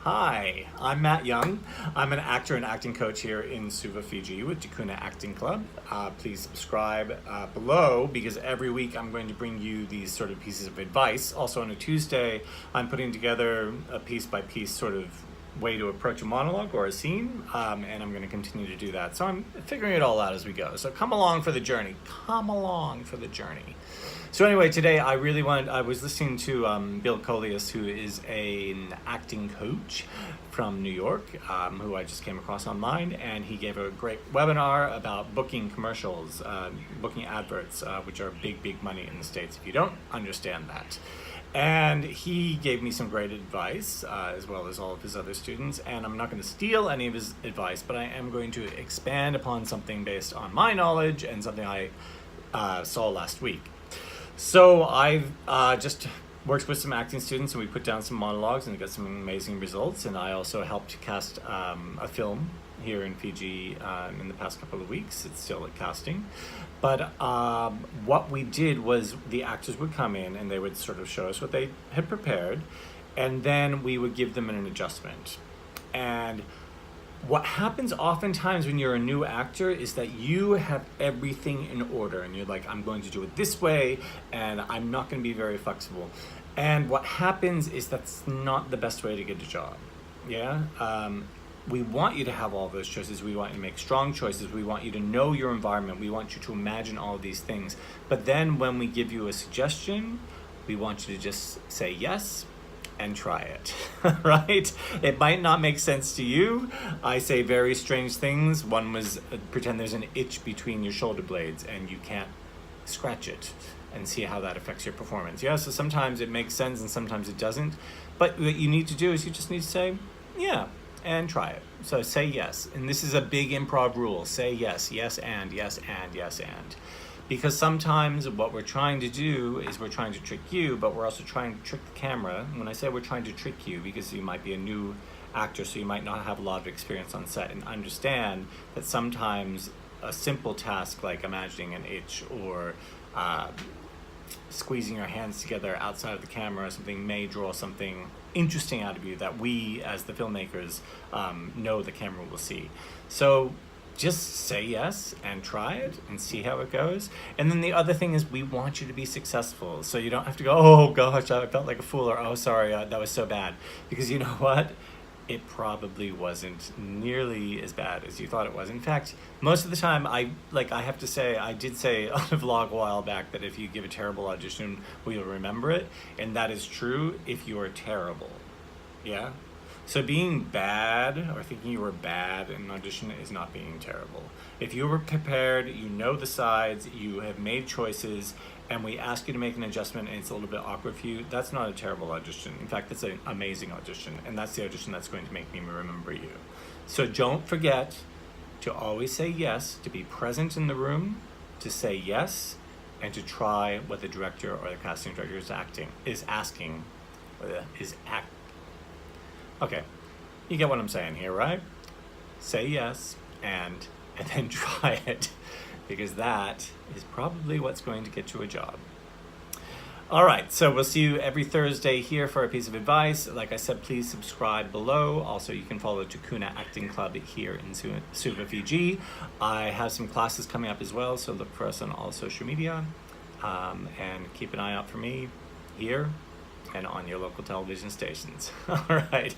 Hi, I'm Matt Young. I'm an actor and acting coach here in Suva, Fiji with Tikuna Acting Club. Please subscribe below because every week I'm going to bring you these sort of pieces of advice. Also on a Tuesday, I'm putting together a piece by piece sort of way to approach a monologue or a scene, and I'm going to continue to do that. So I'm figuring it all out as we go. So come along for the journey. Come along for the journey. So anyway, today I was listening to Bill Coleus, who is an acting coach from New York, who I just came across online, and he gave a great webinar about booking commercials, booking adverts, which are big, big money in the States if you don't understand that. And he gave me some great advice, as well as all of his other students, and I'm not going to steal any of his advice, but I am going to expand upon something based on my knowledge and something I saw last week. So I've just worked with some acting students, and we put down some monologues and got some amazing results. And I also helped cast a film here in Fiji in the past couple of weeks. It's still at casting. But what we did was the actors would come in and they would sort of show us what they had prepared, and then we would give them an adjustment. And what happens oftentimes when you're a new actor is that you have everything in order and you're like, I'm going to do it this way and I'm not going to be very flexible. And what happens is that's not the best way to get a job. Yeah. We want you to have all those choices. We want you to make strong choices. We want you to know your environment. We want you to imagine all of these things. But then when we give you a suggestion, we want you to just say yes and try it, right? It might not make sense to you. I say very strange things. One was pretend there's an itch between your shoulder blades and you can't scratch it and see how that affects your performance. Yeah, so sometimes it makes sense and sometimes it doesn't. But what you need to do is you just need to say, yeah, and try it. So say yes. And this is a big improv rule. Say yes, yes, and, yes, and, yes, and. Because sometimes what we're trying to do is we're trying to trick you, but we're also trying to trick the camera. When I say we're trying to trick you, because you might be a new actor, so you might not have a lot of experience on set, and understand that sometimes a simple task like imagining an itch or squeezing your hands together outside of the camera or something may draw something interesting out of you that we as the filmmakers know the camera will see. So just say yes and try it and see how it goes. And then the other thing is we want you to be successful. So you don't have to go, oh gosh, I felt like a fool, or oh sorry, that was so bad. Because you know what? It probably wasn't nearly as bad as you thought it was. In fact, most of the time, I have to say, I did say on a vlog a while back that if you give a terrible audition, we'll remember it. And that is true if you are terrible. Yeah? So being bad or thinking you were bad in an audition is not being terrible. If you were prepared, you know the sides, you have made choices, and we ask you to make an adjustment and it's a little bit awkward for you, that's not a terrible audition. In fact, that's an amazing audition, and that's the audition that's going to make me remember you. So don't forget to always say yes, to be present in the room, to say yes, and to try what the director or the casting director is asking. Okay, you get what I'm saying here, right? Say yes and then try it, because that is probably what's going to get you a job. All right, so we'll see you every Thursday here for a piece of advice. Like I said, please subscribe below. Also, you can follow Tikuna Acting Club here in Suva, Fiji. I have some classes coming up as well, so look for us on all social media, and keep an eye out for me here and on your local television stations. All right,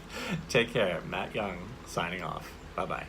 take care. Matt Young signing off. Bye-bye.